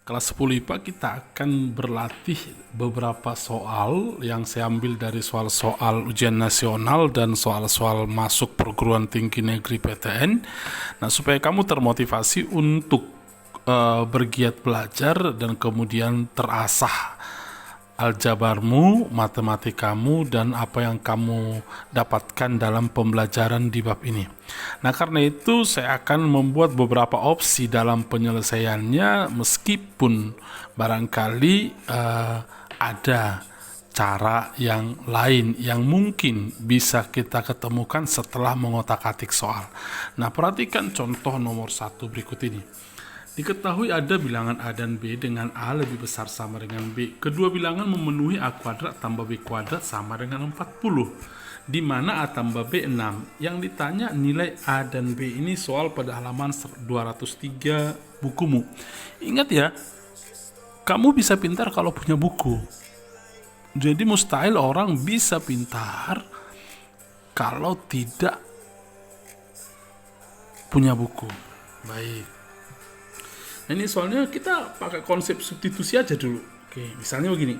Kelas 10 IPA kita akan berlatih beberapa soal yang saya ambil dari soal-soal ujian nasional dan soal-soal masuk perguruan tinggi negeri PTN. Nah, supaya kamu termotivasi untuk bergiat belajar dan kemudian terasah aljabarmu, matematikamu, dan apa yang kamu dapatkan dalam pembelajaran di bab ini. Nah, karena itu saya akan membuat beberapa opsi dalam penyelesaiannya, meskipun barangkali ada cara yang lain yang mungkin bisa kita ketemukan setelah mengotak-atik soal. Nah, perhatikan contoh nomor 1 berikut ini. Diketahui ada bilangan A dan B dengan A lebih besar sama dengan B. Kedua bilangan memenuhi A kuadrat tambah B kuadrat sama dengan 40. Di mana A tambah B 6. Yang ditanya nilai A dan B ini soal pada halaman 203 bukumu. Ingat ya, kamu bisa pintar kalau punya buku. Jadi mustahil orang bisa pintar kalau tidak punya buku. Baik. Nah, ini soalnya kita pakai konsep substitusi aja dulu. Oke, misalnya begini.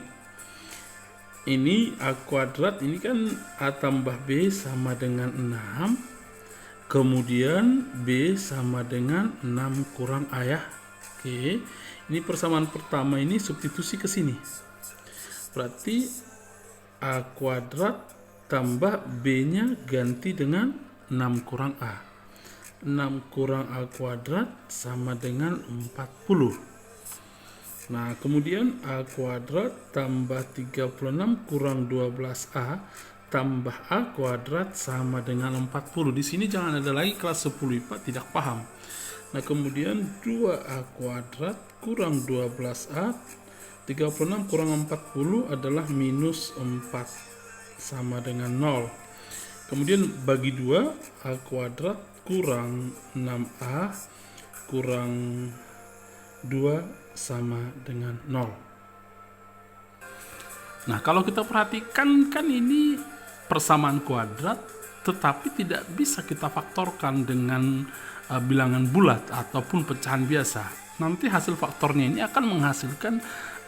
Ini A kuadrat, ini kan A tambah B sama dengan 6. Kemudian B sama dengan 6 kurang A ya. Oke, ini persamaan pertama ini substitusi ke sini. Berarti A kuadrat tambah B-nya ganti dengan 6 kurang A. 6 kurang A kuadrat sama dengan 40. Nah, kemudian A kuadrat tambah 36 kurang 12A tambah A kuadrat sama dengan 40. Di sini jangan ada lagi kelas 10 IPA tidak paham. Nah, kemudian 2A kuadrat kurang 12A, 36 kurang 40 adalah minus 4 sama dengan 0. Kemudian bagi 2, A kuadrat kurang 6A kurang 2 sama dengan 0. Nah, kalau kita perhatikan kan ini persamaan kuadrat, tetapi tidak bisa kita faktorkan dengan bilangan bulat ataupun pecahan biasa. Nanti hasil faktornya ini akan menghasilkan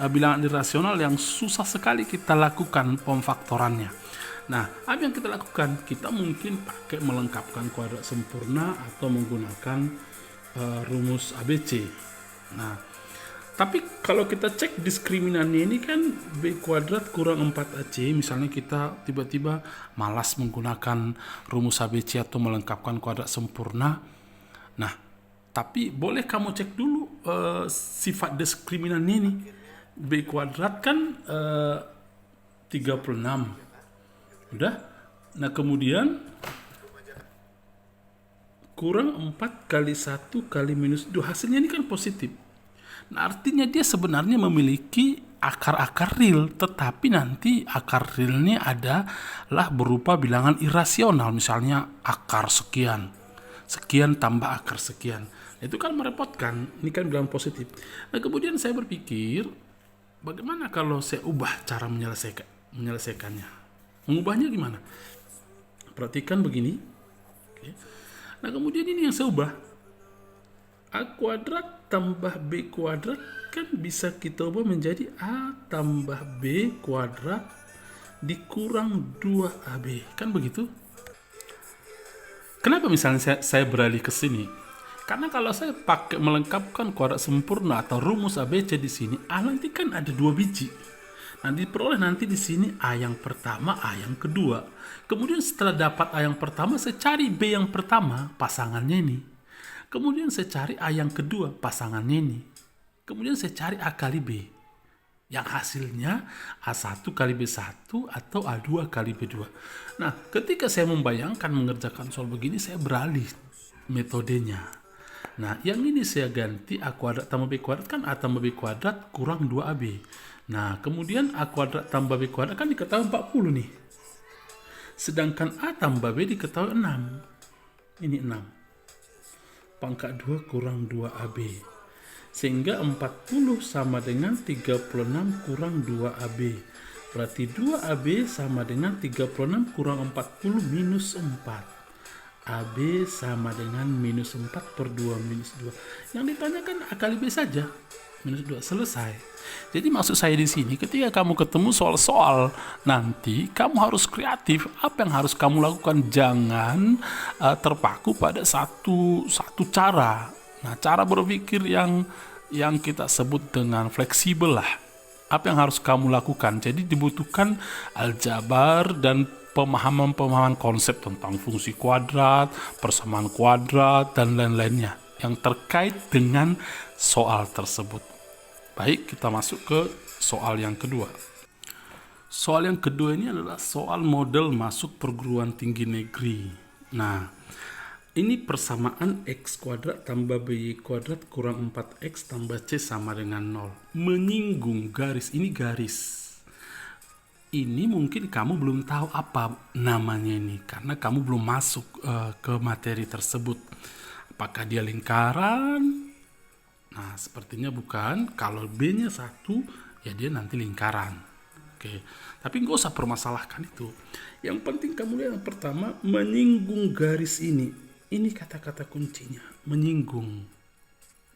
bilangan irasional yang susah sekali kita lakukan pemfaktorannya. Nah, apa yang kita lakukan? Kita mungkin pakai melengkapkan kuadrat sempurna atau menggunakan rumus ABC. Nah, tapi kalau kita cek diskriminannya ini kan B kuadrat kurang 4AC, misalnya kita tiba-tiba malas menggunakan rumus ABC atau melengkapkan kuadrat sempurna. Nah, tapi boleh kamu cek dulu sifat diskriminannya ini. B kuadrat kan 36. Udah? Nah, kemudian kurang 4 kali 1 kali minus 2. Hasilnya ini kan positif. Nah, artinya dia sebenarnya memiliki akar-akar real, tetapi nanti akar realnya adalah berupa bilangan irasional. Misalnya akar sekian. Sekian tambah akar sekian. Itu kan merepotkan. Ini kan bilangan positif. Nah, kemudian saya berpikir, bagaimana kalau saya ubah cara menyelesaikannya? Mengubahnya gimana? Perhatikan begini. Oke. Nah, kemudian ini yang saya ubah. A kuadrat tambah B kuadrat kan bisa kita ubah menjadi A tambah B kuadrat dikurang 2AB. Kan begitu? Kenapa misalnya saya beralih ke sini? Karena kalau saya pakai melengkapkan kuadrat sempurna atau rumus ABC di sini, A nanti kan ada 2 biji. Nah, diperoleh nanti di sini A yang pertama, A yang kedua. Kemudian setelah dapat A yang pertama, saya cari B yang pertama, pasangannya ini. Kemudian saya cari A yang kedua, pasangannya ini. Kemudian saya cari A kali B. Yang hasilnya A1 kali B1 atau A2 kali B2. Nah, ketika saya membayangkan mengerjakan soal begini, saya beralih metodenya. Nah, yang ini saya ganti A kuadrat tambah B kuadrat kan A tambah B kuadrat kurang 2AB. Nah, kemudian A kuadrat tambah B kuadrat kan diketahui 40 nih. Sedangkan A tambah B diketahui 6. Ini 6. Pangkat 2 kurang 2AB. Sehingga 40 sama dengan 36 kurang 2AB. Berarti 2AB sama dengan 36 kurang 40 minus 4. AB sama dengan minus 4 per 2 minus 2. Yang ditanyakan A kali B saja. minus 2, selesai. Jadi maksud saya di sini, ketika kamu ketemu soal-soal nanti, kamu harus kreatif. Apa yang harus kamu lakukan? Jangan terpaku pada satu cara. Nah, cara berpikir yang kita sebut dengan fleksibel lah. Apa yang harus kamu lakukan? Jadi dibutuhkan aljabar dan pemahaman konsep tentang fungsi kuadrat, persamaan kuadrat, dan lain-lainnya yang terkait dengan soal tersebut. Baik, kita masuk ke soal yang kedua. Soal yang kedua ini adalah soal model masuk perguruan tinggi negeri. Nah, ini persamaan x kuadrat tambah by kuadrat kurang 4x tambah c sama dengan 0. Menyinggung garis, ini garis. Ini mungkin kamu belum tahu apa namanya ini, karena kamu belum masuk ke materi tersebut. Apakah dia lingkaran? Nah, sepertinya bukan. Kalau B-nya 1, ya dia nanti lingkaran. Oke. Tapi nggak usah permasalahkan itu. Yang penting kamu lihat yang pertama, menyinggung garis ini. Ini kata-kata kuncinya, menyinggung.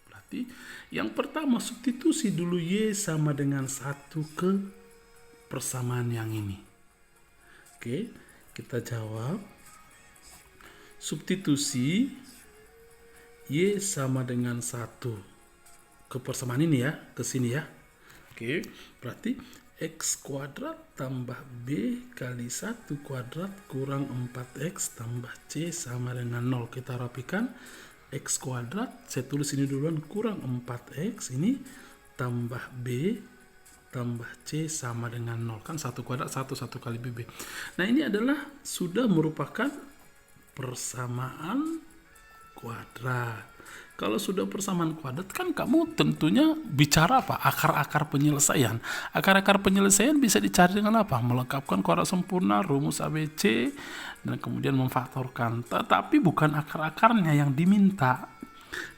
Berarti yang pertama substitusi dulu Y sama dengan 1 ke persamaan yang ini. Oke, kita jawab. Substitusi Y sama dengan 1 ke persamaan ini ya, ke sini ya. Oke, berarti x kuadrat tambah B kali 1 kuadrat kurang 4x tambah C sama dengan 0. Kita rapikan, x kuadrat, saya tulis ini duluan, kurang 4x, ini tambah B tambah C sama dengan 0. Kan 1 kuadrat 1 kali BB. Nah, ini adalah sudah merupakan persamaan kuadrat. Kalau sudah persamaan kuadrat, kan kamu tentunya bicara apa? Akar-akar penyelesaian. Akar-akar penyelesaian bisa dicari dengan apa? Melengkapkan kuadrat sempurna, rumus ABC, dan kemudian memfaktorkan. Tetapi bukan akar-akarnya yang diminta.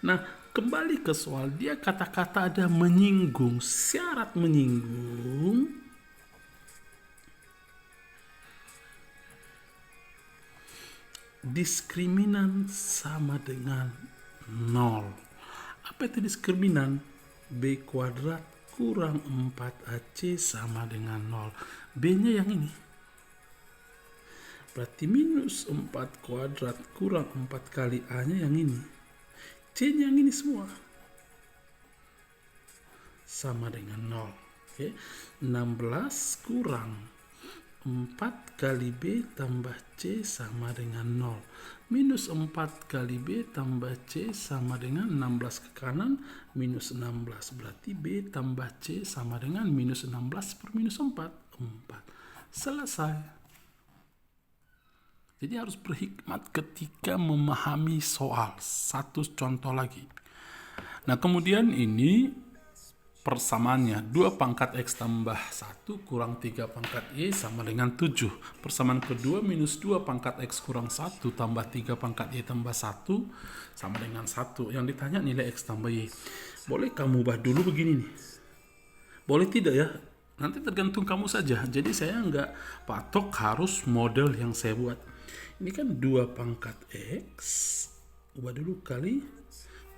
Nah, kembali ke soal, dia kata-kata ada menyinggung. Syarat menyinggung diskriminan sama dengan 0. Apa itu diskriminan? B kuadrat kurang 4AC sama dengan 0. B-nya yang ini. Berarti minus 4 kuadrat kurang 4 kali A-nya yang ini. C-nya yang ini semua. Sama dengan 0. Oke. 16 kurang 4 kali B tambah C sama dengan 0. Minus 4 kali B tambah C sama dengan 16 ke kanan, minus 16. Berarti B tambah C sama dengan minus 16 per minus 4. 4. Selesai. Jadi harus berhikmat ketika memahami soal. Satu contoh lagi. Nah, kemudian ini persamaannya 2 pangkat X tambah 1 kurang 3 pangkat Y sama dengan 7. Persamaan kedua minus 2 pangkat X kurang 1 tambah 3 pangkat Y tambah 1 sama dengan 1. Yang ditanya nilai X tambah Y. Boleh kamu ubah dulu begini nih. Boleh tidak ya? Nanti tergantung kamu saja. Jadi saya nggak patok harus model yang saya buat. Ini kan 2 pangkat X. Ubah dulu kali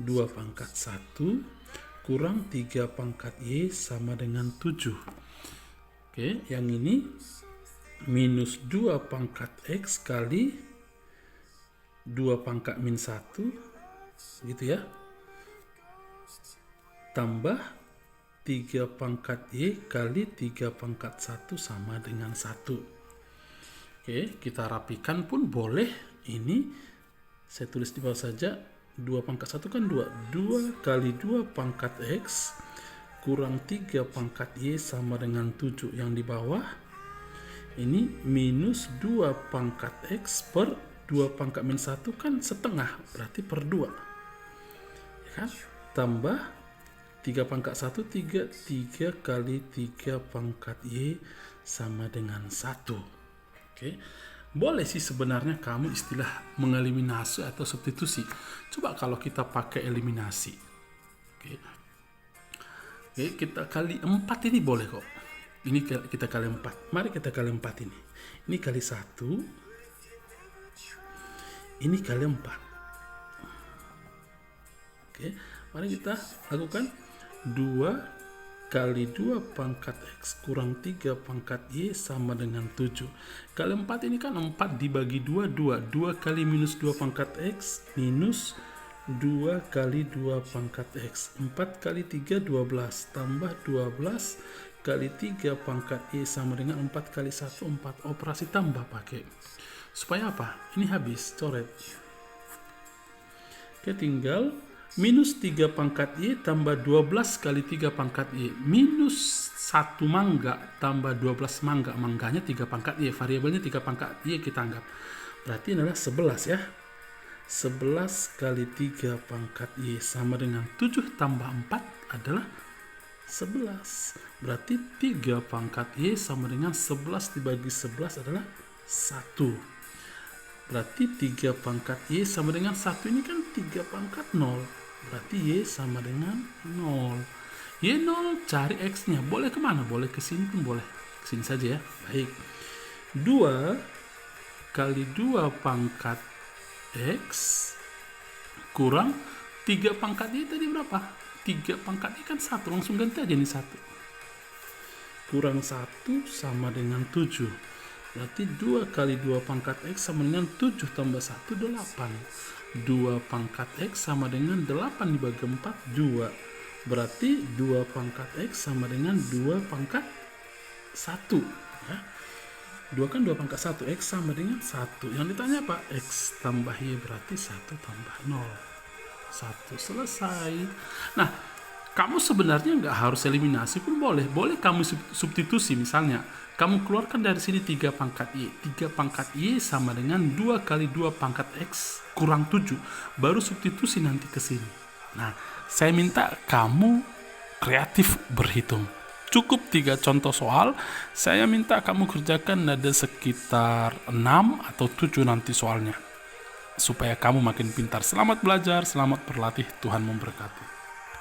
2 pangkat 1 kurang 3 pangkat Y sama dengan 7. Oke, yang ini minus 2 pangkat X kali 2 pangkat min 1, gitu ya. Tambah 3 pangkat Y kali 3 pangkat 1 sama dengan 1. Oke, kita rapikan pun boleh. Ini saya tulis di bawah saja. 2 pangkat 1 kan 2. 2 kali 2 pangkat X kurang 3 pangkat Y sama dengan 7. Yang di bawah ini minus 2 pangkat X per 2 pangkat min 1 kan setengah. Berarti per 2. Ya kan? Tambah 3 pangkat 1, 3 kali 3 pangkat Y sama dengan 1. Oke. Boleh sih sebenarnya kamu istilah mengeliminasi atau substitusi. Coba kalau kita pakai eliminasi. Oke, kita kali 4 ini boleh kok. Ini kita kali 4. Mari kita kali 4 ini. Ini kali 1. Ini kali 4. Oke, mari kita lakukan. 2 kali 2 pangkat X kurang 3 pangkat Y sama dengan 7. Kali 4 ini kan 4 dibagi 2, 2. 2 kali minus 2 pangkat X minus 2 kali 2 pangkat X. 4 kali 3, 12. Tambah 12 kali 3 pangkat Y sama dengan 4 kali 1, 4. Operasi tambah pakai. Supaya apa? Ini habis, coret. Oke, tinggal minus 3 pangkat Y tambah 12 kali 3 pangkat Y. Minus 1 mangga tambah 12 mangga. Mangganya 3 pangkat Y. Variabelnya 3 pangkat Y kita anggap. Berarti adalah 11 ya. 11 kali 3 pangkat Y sama dengan 7 tambah 4 adalah 11. Berarti 3 pangkat Y sama dengan 11 dibagi 11 adalah 1. Berarti 3 pangkat Y sama dengan 1 ini kan 3 pangkat 0. Berarti Y sama dengan 0. Y 0, cari X-nya. Boleh kemana? Boleh ke sini pun boleh. Ke sini saja ya. Baik. 2 kali 2 pangkat X kurang 3 pangkat Y tadi berapa? 3 pangkat Y kan 1. Langsung ganti aja nih 1. Kurang 1 sama dengan 7. Berarti 2 kali 2 pangkat X sama dengan 7 tambah 1, 8. 2 pangkat X sama dengan 8 dibagi 4, 2. Berarti 2 pangkat X sama dengan 2 pangkat 1. Ya. 2 kan 2 pangkat 1, X sama dengan 1. Yang ditanya apa? X tambah Y berarti 1 tambah 0. 1, selesai. Nah, kamu sebenarnya nggak harus eliminasi pun boleh. Boleh kamu substitusi misalnya. Kamu keluarkan dari sini 3 pangkat Y. 3 pangkat Y sama dengan 2 kali 2 pangkat X kurang 7. Baru substitusi nanti ke sini. Nah, saya minta kamu kreatif berhitung. Cukup 3 contoh soal. Saya minta kamu kerjakan ada sekitar 6 atau 7 nanti soalnya. Supaya kamu makin pintar. Selamat belajar, selamat berlatih. Tuhan memberkati.